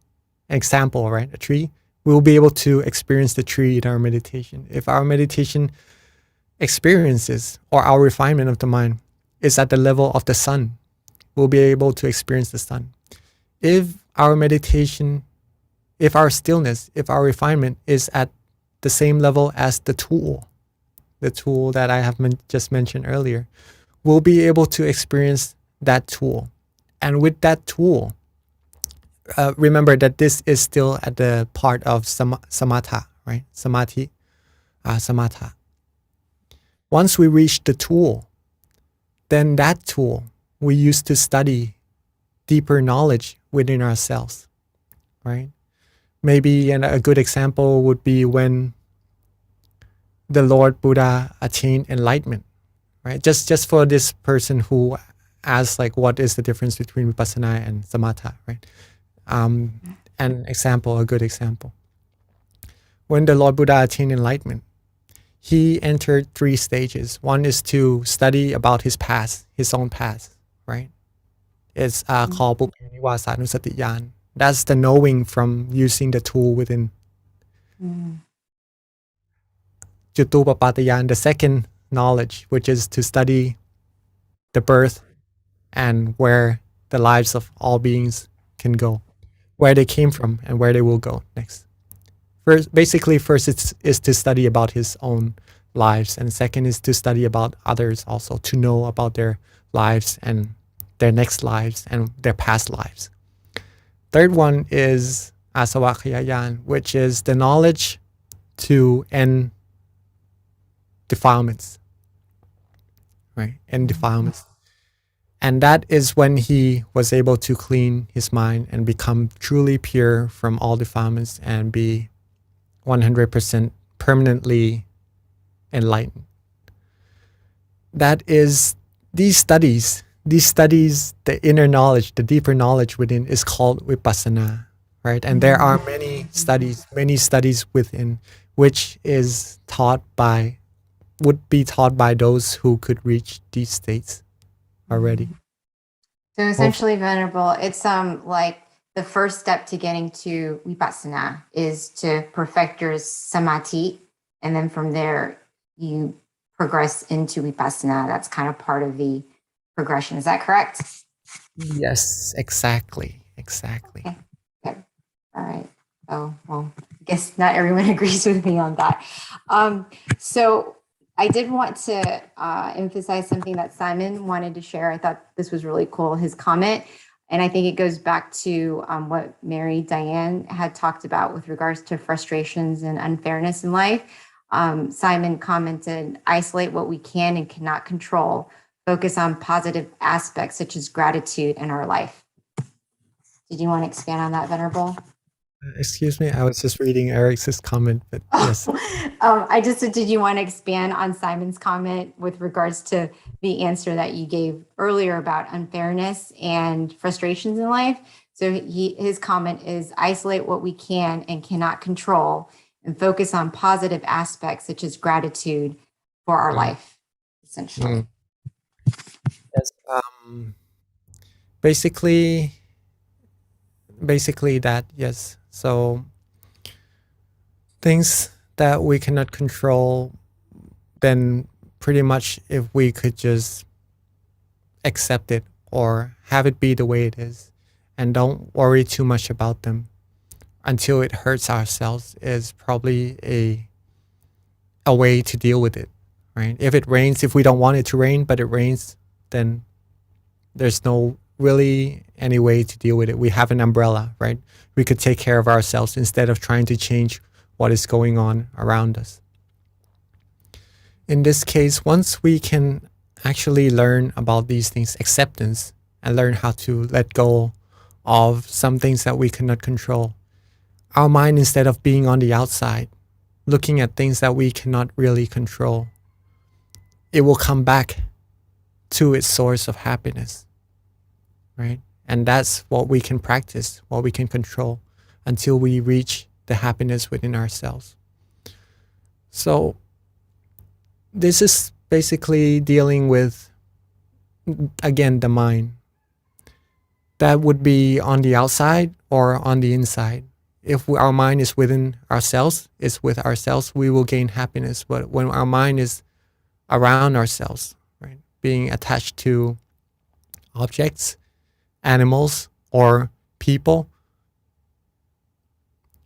example, right? A tree, we will be able to experience the tree in our meditation. If our meditation experiences or our refinement of the mind is at the level of the sun, we'll be able to experience the sun. If our meditation, if our stillness, if our refinement is at the same level as the tool that I have just mentioned earlier, we'll be able to experience that tool. And with that tool, remember that this is still at the part of samatha, right? Samatha. Once we reach the tool, then that tool we use to study deeper knowledge within ourselves, right? Maybe a good example would be when the Lord Buddha attained enlightenment, right? Just for this person who asks, like, what is the difference between Vipassana and Samatha, right? An example, a good example. When the Lord Buddha attained enlightenment, he entered 3 stages. One is to study about his past, his own past, right? It's called Puppanivasanussati-yāna. That's the knowing from using the tool within. Jutupapatayāna, the second knowledge, which is to study the birth and where the lives of all beings can go. where they came from and where they will go next. First is to study about his own lives, and second is to study about others also, to know about their lives and their next lives and their past lives. Third one is asawakayayan, which is the knowledge to end defilements, right? End defilements. And that is when he was able to clean his mind and become truly pure from all defilements and be 100% permanently enlightened. That is these studies, the inner knowledge, the deeper knowledge within is called vipassana, right? And there are many studies within which would be taught by those who could reach these states already. So essentially, Venerable, it's like the first step to getting to vipassana is to perfect your samadhi, and then from there you progress into vipassana. That's kind of part of the progression. Is that correct? Yes, exactly. Okay, good. All right. Oh, well, I guess not everyone agrees with me on that. So I did want to emphasize something that Simon wanted to share. I thought this was really cool, his comment. And I think it goes back to what Mary Diane had talked about with regards to frustrations and unfairness in life. Simon commented, isolate what we can and cannot control. Focus on positive aspects such as gratitude in our life. Did you want to expand on that, Venerable? Excuse me, I was just reading Eric's comment, but yes. I just said, did you want to expand on Simon's comment with regards to the answer that you gave earlier about unfairness and frustrations in life? So his comment is isolate what we can and cannot control and focus on positive aspects such as gratitude for our life, essentially. Yes. Basically that, yes. So things that we cannot control, then pretty much if we could just accept it or have it be the way it is and don't worry too much about them until it hurts ourselves is probably a way to deal with it, right? If it rains, if we don't want it to rain, but it rains, then there's no really any way to deal with it. We have an umbrella, right? We could take care of ourselves instead of trying to change what is going on around us. In this case, once we can actually learn about these things, acceptance, and learn how to let go of some things that we cannot control, our mind, instead of being on the outside, looking at things that we cannot really control, it will come back to its source of happiness, right? And that's what we can practice, what we can control until we reach the happiness within ourselves. So this is basically dealing with, again, the mind. That would be on the outside or on the inside. If our mind is within ourselves, is with ourselves, we will gain happiness. But when our mind is around ourselves, right, being attached to objects, animals, or people,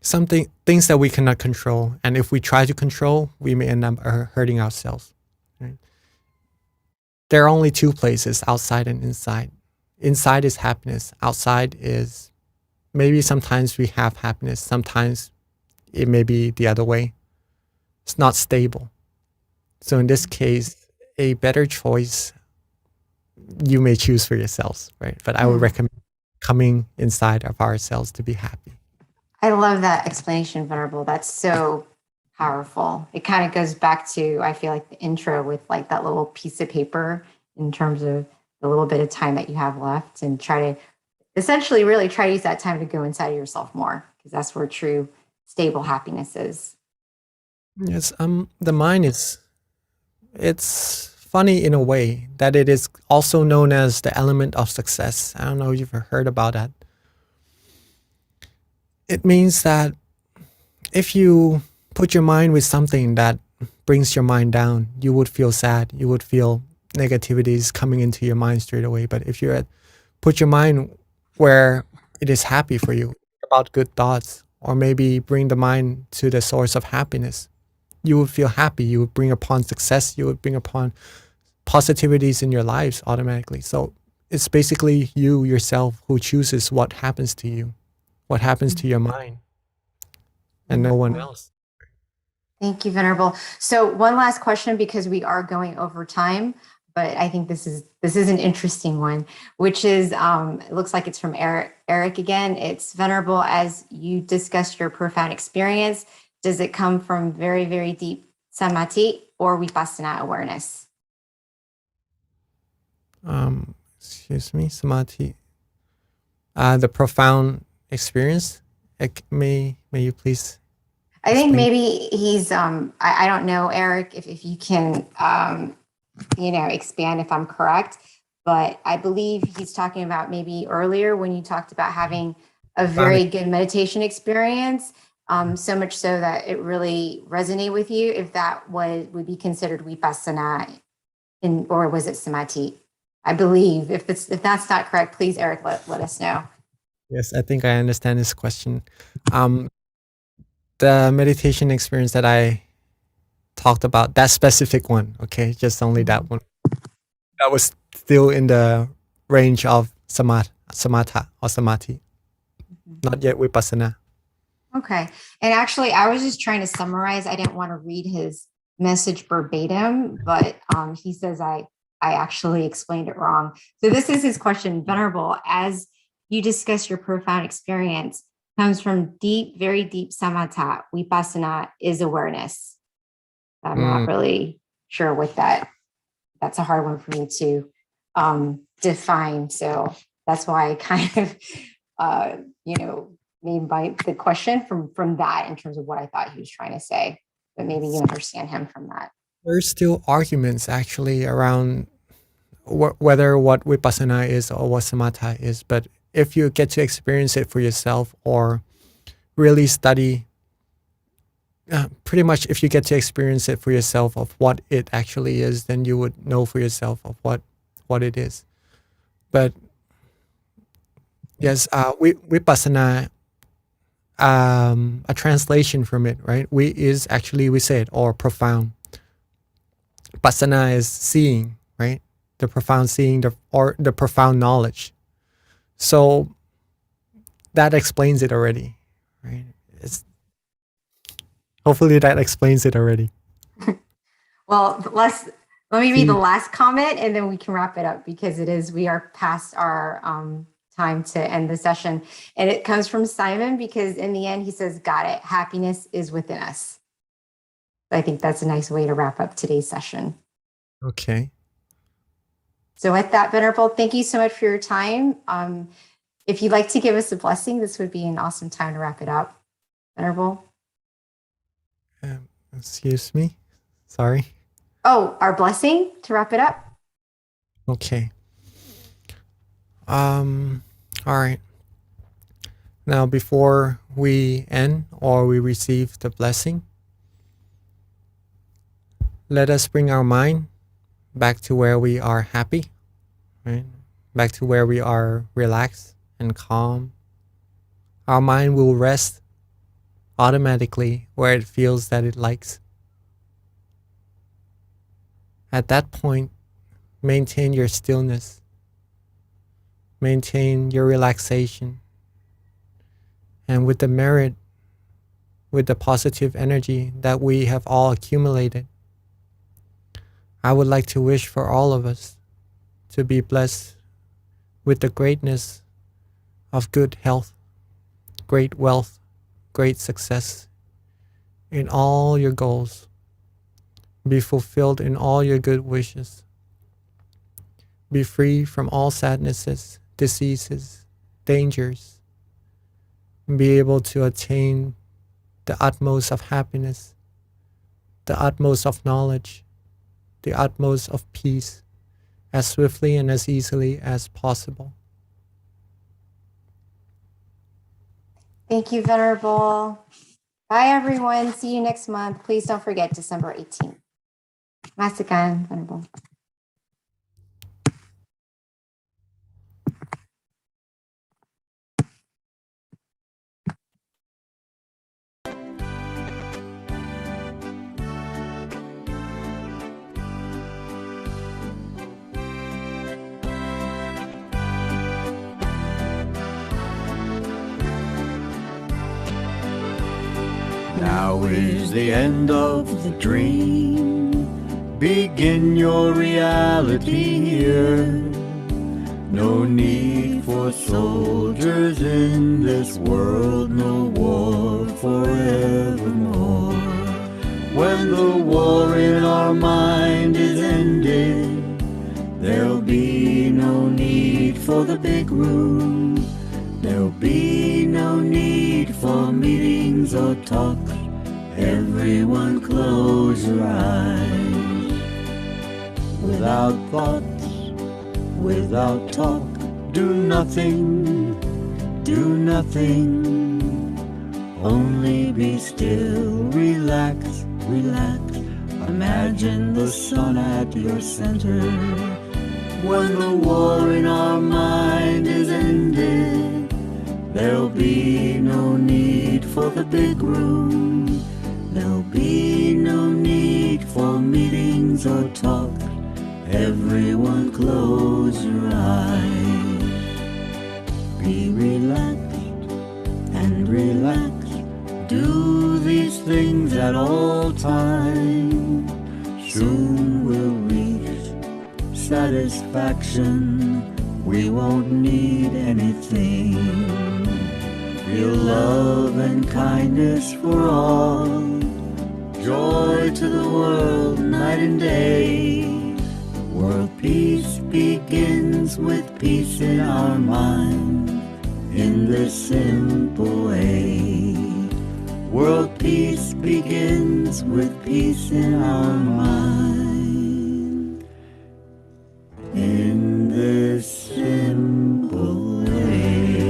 things that we cannot control, and if we try to control, we may end up hurting ourselves. Right? There are only two places, outside and inside. Inside is happiness. Outside is maybe sometimes we have happiness. Sometimes it may be the other way. It's not stable. So in this case, a better choice you may choose for yourselves, right? But I would recommend coming inside of ourselves to be happy. I love that explanation, Venerable. That's so powerful. It kind of goes back to, I feel like, the intro with like that little piece of paper in terms of the little bit of time that you have left, and try to essentially really try to use that time to go inside of yourself more, because that's where true stable happiness is. Yes, the mind it's funny in a way that it is also known as the element of success. I don't know if you've heard about that. It means that if you put your mind with something that brings your mind down, you would feel sad. You would feel negativities coming into your mind straight away. But if you put your mind where it is happy for you, about good thoughts, or maybe bring the mind to the source of happiness, you would feel happy. You would bring upon success. You would bring upon positivities in your lives automatically. So it's basically you yourself who chooses what happens to you, what happens to your mind, and no one else. Thank you, Venerable. So one last question, because we are going over time, but I think this is an interesting one, which is it looks like it's from Eric again. It's Venerable, as you discussed your profound experience, does it come from very, very deep samadhi or vipassana awareness? Excuse me, samadhi. The profound experience. May you please? I think maybe he's I don't know, Eric, if you can expand if I'm correct, but I believe he's talking about maybe earlier when you talked about having a very good meditation experience, so much so that it really resonated with you, if that would be considered vipassana, or was it samadhi? I believe if that's not correct, please, Eric, let us know. Yes, I think I understand this question. The meditation experience that I talked about, that specific one, okay, just only that one, that was still in the range of samatha or samadhi, not yet vipassana. Okay. And actually, I was just trying to summarize. I didn't want to read his message verbatim, but he says I actually explained it wrong. So this is his question. Venerable, as you discuss your profound experience, comes from deep, very deep samatha. Vipassana is awareness. I'm not really sure what that's a hard one for me to define. So that's why I kind of, made the question from that in terms of what I thought he was trying to say. But maybe you understand him from that. There's still arguments actually around whether what vipassana is or what samatha is. But if you get to experience it for yourself, or really study, pretty much if you get to experience it for yourself of what it actually is, then you would know for yourself of what it is. But yes, vipassana, a translation from it, right? Is actually visit or profound. Pasana is seeing, right? The profound seeing, or the profound knowledge. So that explains it already, right? Hopefully that explains it already. Well, let me read the last comment and then we can wrap it up, because we are past our time to end the session. And it comes from Simon, because in the end he says, got it, happiness is within us. I think that's a nice way to wrap up today's session. Okay. So with that, Venerable, thank you so much for your time. If you'd like to give us a blessing, this would be an awesome time to wrap it up. Venerable? Excuse me? Sorry. Oh, our blessing to wrap it up? Okay. All right. Now, before we end or we receive the blessing, let us bring our mind back to where we are happy, right? Back to where we are relaxed and calm. Our mind will rest automatically where it feels that it likes. At that point, maintain your stillness, maintain your relaxation, and with the merit, with the positive energy that we have all accumulated, I would like to wish for all of us to be blessed with the greatness of good health, great wealth, great success in all your goals. Be fulfilled in all your good wishes. Be free from all sadnesses, diseases, dangers. Be able to attain the utmost of happiness, the utmost of knowledge, the utmost of peace, as swiftly and as easily as possible. Thank you, Venerable. Bye, everyone. See you next month. Please don't forget December 18th. Masakan, Venerable. Now is the end of the dream. Begin your reality here. No need for soldiers in this world, no war forevermore. When the war in our mind is ended, there'll be no need for the big room. There'll be no need for meetings or talks. Everyone close your eyes. Without thoughts, without talk, do nothing, do nothing. Only be still, relax, relax. Imagine the sun at your center. When the war in our mind is ended, there'll be no need for the big room. There'll be no need for meetings or talk. Everyone close your eyes. Be relaxed and relax. Do these things at all times. Soon we'll reach satisfaction. We won't need anything. Feel love and kindness for all. Joy to the world night and day. World peace begins with peace in our mind. In this simple way. World peace begins with peace in our mind. In this simple way.